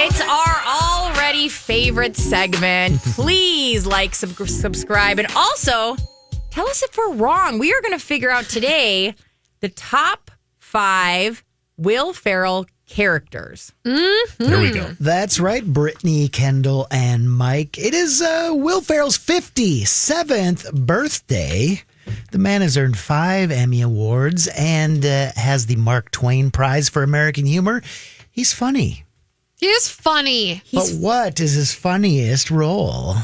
It's our already favorite segment. Please like, subscribe, and also tell us if we're wrong. We are going to figure out today the top 5 Will Ferrell characters. Mm-hmm. There we go. That's right, Brittany, Kendall, and Mike. It is Will Ferrell's 57th birthday. The man has earned 5 Emmy Awards and has the Mark Twain Prize for American Humor. He's funny. He is funny. But what is his funniest role?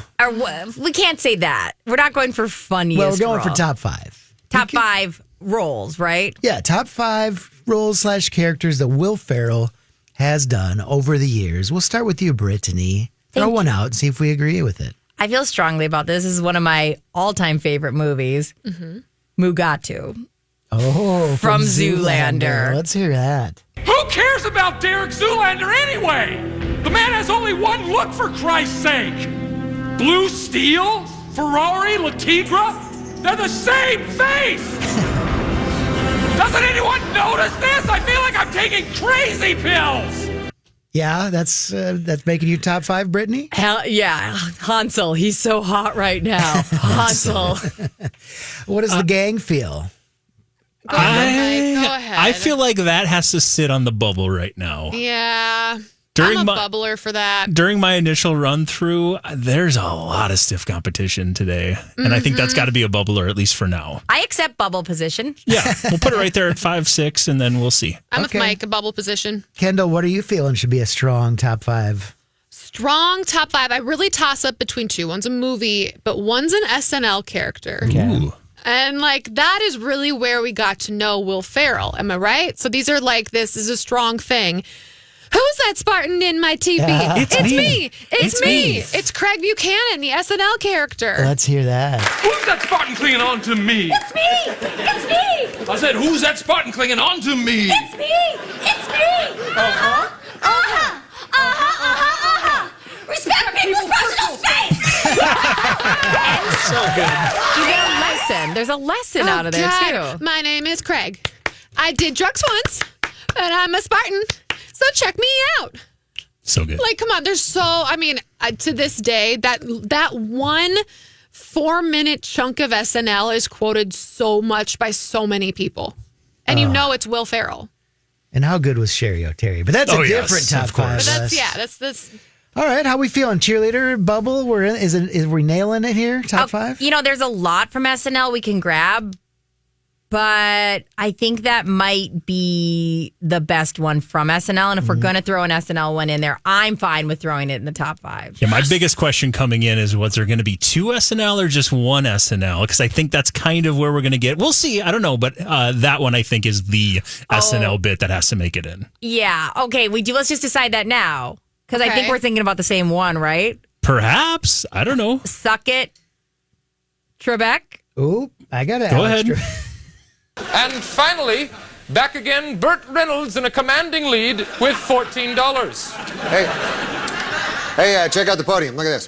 We can't say that. We're not going for funniest Well, we're going role. for top 5. Top 5 roles, right? Yeah, top 5 roles / characters that Will Ferrell has done over the years. We'll start with you, Brittany. Throw one out and see if we agree with it. I feel strongly about this. This is one of my all-time favorite movies. Mm-hmm. Mugatu. Oh, from Zoolander. Let's hear that. Who cares about Derek Zoolander anyway? The man has only one look, for Christ's sake. Blue Steel, Ferrari, Latigra, they're the same face. Doesn't anyone notice this? I feel like I'm taking crazy pills. Yeah, that's making you top 5, Brittany? Hell yeah, Hansel. He's so hot right now. Hansel. What does the gang feel? Go ahead. I feel like that has to sit on the bubble right now. Yeah. I'm a bubbler for that. During my initial run through, there's a lot of stiff competition today. And I think that's got to be a bubbler, at least for now. I accept bubble position. Yeah, we'll put it right there at 5, 6, and then we'll see. I'm with Mike, a bubble position. Kendall, what are you feeling should be a strong top 5? Strong top 5. I really toss up between 2. One's a movie, but one's an SNL character. Ooh. And that is really where we got to know Will Ferrell. Am I right? So these are this is a strong thing. Who's that Spartan in my TV? It's me. It's me. It's Craig Buchanan, the SNL character. Let's hear that. Who's that Spartan clinging on to me? It's me. It's me. I said, who's that Spartan clinging on to me? It's me. It's me. Uh-huh. Uh-huh. Uh-huh. Uh-huh. Uh-huh. Respect people's personal space. So good. You get a lesson. There's a lesson out of there, too. My name is Craig. I did drugs once, but I'm a Spartan. So check me out. So good. Come on. There's to this day, that 1 4-minute chunk of SNL is quoted so much by so many people. And it's Will Ferrell. And how good was Sherry O'Terry? But that's a different top 5. But that's All right, how we feeling? Cheerleader bubble? Is we nailing it here? Top 5? There's a lot from SNL we can grab, but I think that might be the best one from SNL. And if we're going to throw an SNL one in there, I'm fine with throwing it in the top 5. Yeah, my biggest question coming in is, was there going to be 2 SNL or just 1 SNL? Because I think that's kind of where we're going to get. We'll see. I don't know. But that one, I think, is the SNL bit that has to make it in. Yeah. Okay. Let's just decide that now. Because I think we're thinking about the same one, right? Perhaps. I don't know. Suck it, Trebek. Ooh, I got it. Go ahead. And finally, back again, Burt Reynolds in a commanding lead with $14. Hey, check out the podium. Look at this.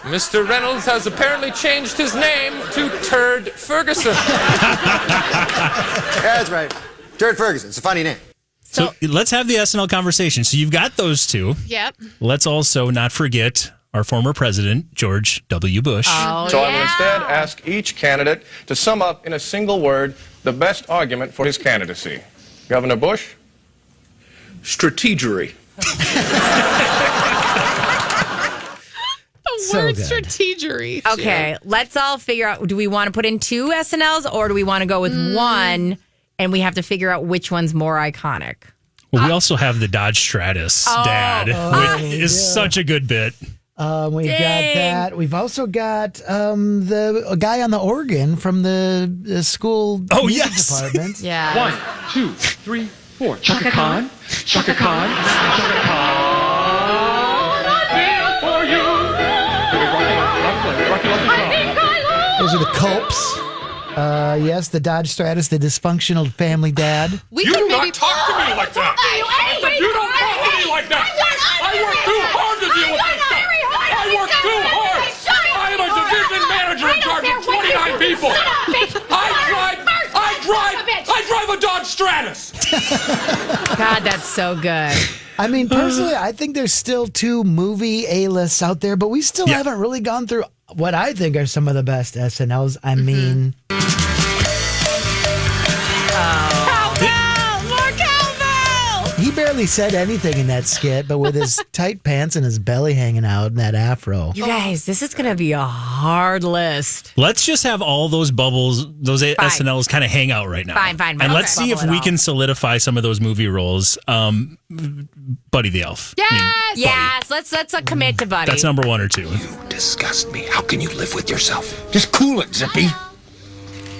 Mr. Reynolds has apparently changed his name to Turd Ferguson. Yeah, that's right. Turd Ferguson. It's a funny name. So let's have the SNL conversation. So you've got those 2. Yep. Let's also not forget our former president, George W. Bush. Oh, So I will instead ask each candidate to sum up in a single word the best argument for his candidacy. Governor Bush? Strategery. The word strategery. Okay, let's all figure out, do we want to put in 2 SNLs or do we want to go with 1 and we have to figure out which one's more ticonic? Well, we also have the Dodge Stratus dad, which is such a good bit. We've got that. We've also got the guy on the organ from the school music department. Yeah. 1, 2, 3, 4. Chaka Khan. Chaka Khan. Chaka Khan. I feel for you. Those are the Culps. Yes, the Dodge Stratus, the dysfunctional family dad. You do not talk to me like that. You don't talk to me like that. I work too hard to deal with this stuff. I work too hard. I am a division manager in charge of 29 people. I drive a Dodge Stratus. God, that's so good. I mean, personally, I think there's still 2 movie A-lists out there, but we still Yeah. haven't really gone through what I think are some of the best SNLs. I mean, he barely said anything in that skit, but with his tight pants and his belly hanging out and that afro. You guys, this is going to be a hard list. Let's just have all those bubbles, those SNLs kind of hang out right now. Fine. And let's see if Bubble it we all. can solidify some of those movie roles. Buddy the Elf. Yes! Yes, let's commit to Buddy. That's number 1 or 2. You disgust me. How can you live with yourself? Just cool it, Zippy.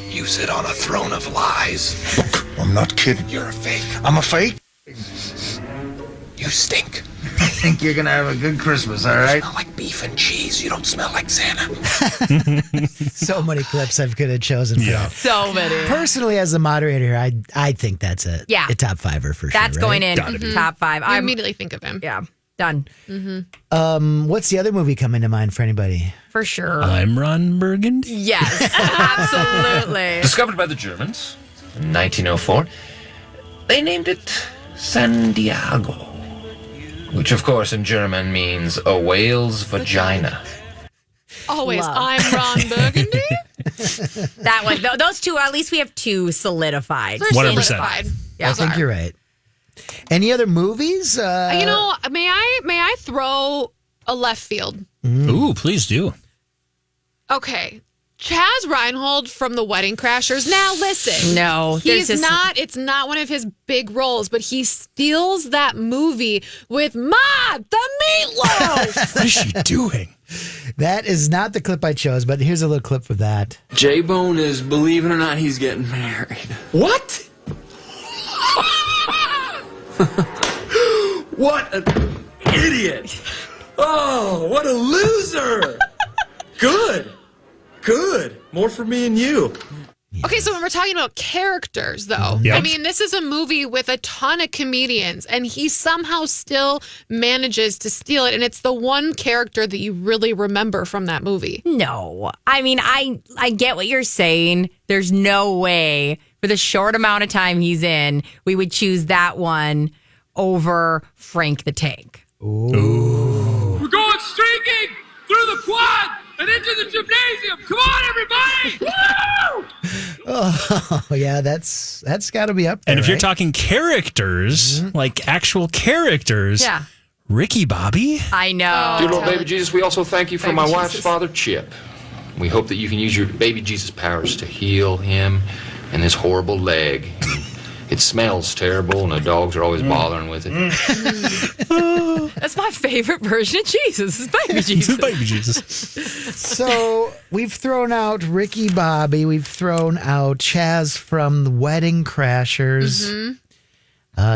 You sit on a throne of lies. I'm not kidding. You're a fake. I'm a fake. You stink. I think you're gonna have a good Christmas, all right? You smell like beef and cheese. You don't smell like Santa. So many clips I could have chosen for that. So many. Personally, as the moderator here, I think that's a top 5er for sure. That's going right? in top 5. I immediately think of him. Yeah, done. What's the other movie coming to mind for anybody? For sure. I'm Ron Burgundy. Yes, absolutely. Discovered by the Germans in 1904. They named it San Diego, which of course in German means a whale's vagina. Always, Love. I'm Ron Burgundy. That one. Those 2, at least we have 2 solidified. They're 100%. solidified. Yeah. I think you're right. Any other movies? May I throw a left field? Ooh, please do. Okay. Chaz Reinhold from The Wedding Crashers. Now listen. No, He's there's just- not, it's not one of his big roles, but he steals that movie with Ma, the meatloaf. What is she doing? That is not the clip I chose, but here's a little clip of that. J-Bone is, believe it or not, he's getting married. What? What an idiot! Oh, what a loser! Good. More for me and you. Okay, so when we're talking about characters, though, Yep. I mean, this is a movie with a ton of comedians, and he somehow still manages to steal it, and it's the one character that you really remember from that movie. No. I mean, I get what you're saying. There's no way for the short amount of time he's in, we would choose that one over Frank the Tank. We're going streaking through the quad and into the gymnasium. Come on, everybody! Woo! Oh, yeah, that's got to be up there. And if you're right? talking characters, like actual characters, Yeah. Ricky Bobby? I know. Dear Lord Baby Jesus, we also thank you for Baby my wife's Jesus. father, Chip. We hope that you can use your baby Jesus powers to heal him and this horrible leg. It smells terrible, and the dogs are always bothering with it. That's my favorite version of Jesus. It's Baby Jesus. Baby Jesus. So we've thrown out Ricky Bobby. We've thrown out Chaz from The Wedding Crashers.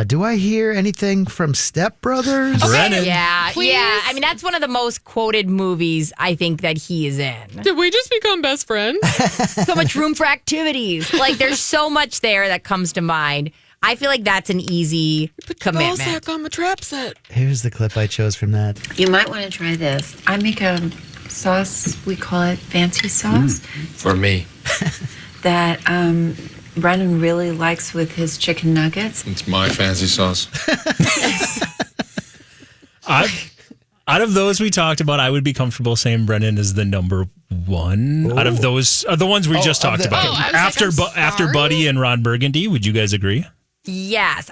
Do I hear anything from Step Brothers? Brennan. Yeah, Please? yeah. I mean, that's one of the most quoted movies I think that he is in. Did we just become best friends? So much room for activities. Like, there's so much there that comes to mind. I feel like that's an easy commitment. on the trap set. Here's the clip I chose from that. You might want to try this. I make a sauce, we call it fancy sauce, For me. that Brennan really likes with his chicken nuggets. It's my fancy sauce. Out of those we talked about, I would be comfortable saying Brennan is the number 1. Out of those, the ones we just talked about. I was like, I'm After sorry? Buddy and Ron Burgundy, would you guys agree? Yes,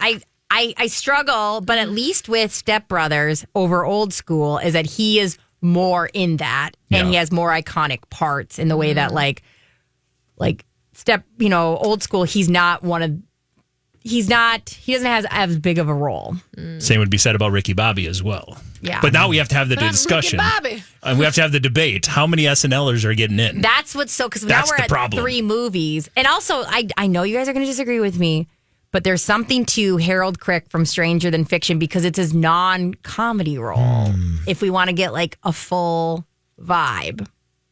I struggle, but at least with Step Brothers over Old School is that he is more in that, and Yeah. he has more iconic parts in the way that like Old School. He doesn't have as big of a role. Same would be said about Ricky Bobby as well. Yeah. But now we have to have the But I'm discussion. Ricky Bobby. And we have to have the debate. How many SNLers are getting in? That's what's so, because now That's we're the at problem. 3 movies. And also, I know you guys are going to disagree with me, but there's something to Harold Crick from Stranger Than Fiction because it's his non-comedy role. If we want to get like a full vibe.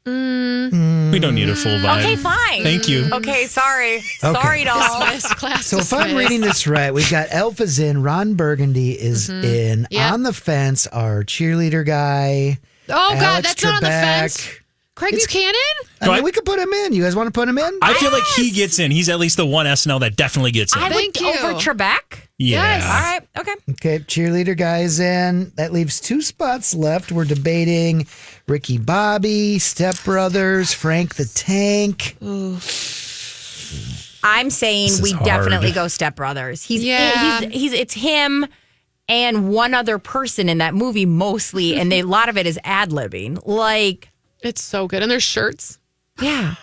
We don't need a full vibe. Okay, fine. Thank you. Okay, sorry. Sorry, doll. Class So if I'm reading this right, we've got Elf is in, Ron Burgundy is in, Yep. On the Fence, our cheerleader guy. Oh, God, Alex that's not on the Trebek. fence. Craig Buchanan? I mean, we could put him in. You guys want to put him in? I feel like he gets in. He's at least the one SNL that definitely gets in. I Thank would you. over Trebek. Yeah. Yes. All right. Okay. Okay, cheerleader guys in. That leaves 2 spots left. We're debating Ricky Bobby, Step Brothers, Frank the Tank. I'm saying This is we hard. definitely go Step Brothers. Yeah. It's him and one other person in that movie mostly, and a lot of it is ad-libbing. Like, It's so good. And there's shirts. yeah.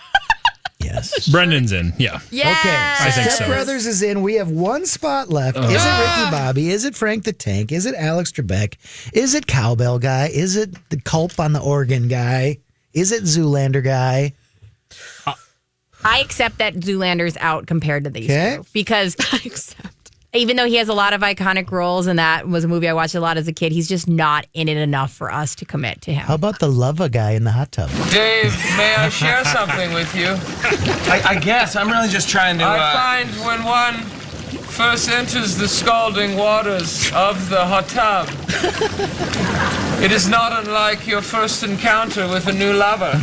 Yes. Brendan's in. Yeah. Yeah. Okay, I think Step so. Brothers is in. We have 1 spot left. Is it Ricky Bobby? Is it Frank the Tank? Is it Alex Trebek? Is it Cowbell Guy? Is it the Culp on the organ guy? Is it Zoolander guy? I accept that Zoolander's out compared to these Okay. two because I accept. even though he has a lot of iconic roles and that was a movie I watched a lot as a kid, he's just not in it enough for us to commit to him. How about the Lava guy in the hot tub? Dave, may I share something with you? I guess. I'm really just trying to. I find when one first enters the scalding waters of the hot tub, it is not unlike your first encounter with a new lover.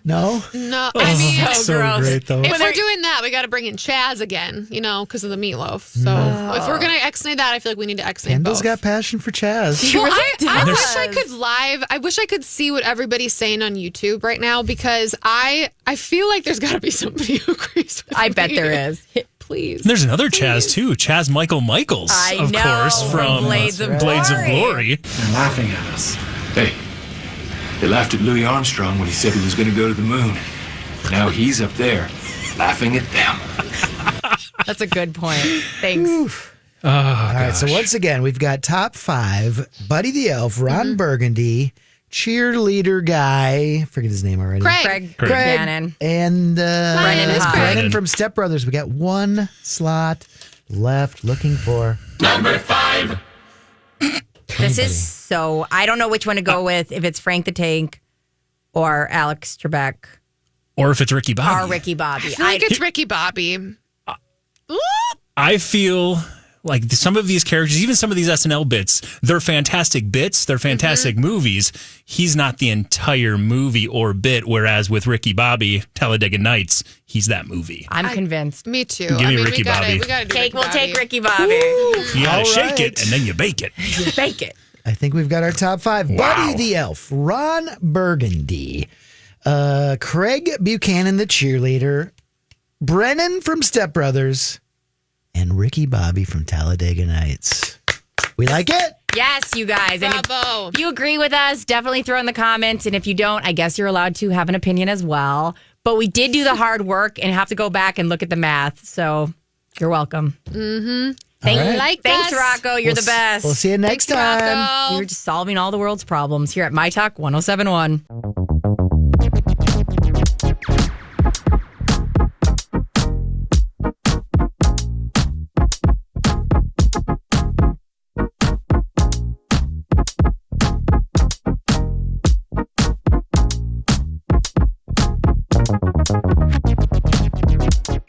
No? No, I mean, So gross. great, though. if we're doing that, we got to bring in Chaz again, because of the meatloaf. So if we're going to X-nay that, I feel like we need to X-nay Kendall's both. got passion for Chaz. Well, I does. wish I could I wish I could see what everybody's saying on YouTube right now because I feel like there's got to be somebody who agrees with I bet me. there is. Please. And there's another Chaz too, Chaz Michael Michaels, I of know, course, from Blades of Blades of Glory. Glory. They're laughing at us. Hey, they laughed at Louis Armstrong when he said he was going to go to the moon. Now he's up there, laughing at them. That's a good point. Thanks. All right, so once again, we've got top 5. Buddy the Elf, Ron Burgundy, cheerleader guy, forget his name already. Craig. Craig Buchanan. And Brendan is Craig. Brendan from Step Brothers. We got 1 slot left looking for. Number 5. This is so, I don't know which one to go with, if it's Frank the Tank or Alex Trebek Or if it's Ricky Bobby. or Ricky Bobby. I feel like it's Ricky Bobby. I feel like some of these characters, even some of these SNL bits, they're fantastic bits. They're fantastic movies. He's not the entire movie or bit, whereas with Ricky Bobby, Talladega Nights, he's that movie. I'm convinced. Me too. Give me Ricky we gotta, Bobby. We gotta do Take, Ricky we'll Bobby. take Ricky Bobby. You gotta All shake right. it and then you bake it. You bake it. I think we've got our top 5. Wow. Buddy the Elf, Ron Burgundy, Craig Buchanan, the cheerleader, Brennan from Step Brothers, and Ricky Bobby from Talladega Nights. We like it? Yes, you guys. And Bravo. if you agree with us, definitely throw in the comments. And if you don't, I guess you're allowed to have an opinion as well. But we did do the hard work and have to go back and look at the math. So you're welcome. Mm-hmm. Thanks, us. Rocco. You're the best. We'll see you next Thanks, time. Rocco. You're just solving all the world's problems here at My Talk 1071.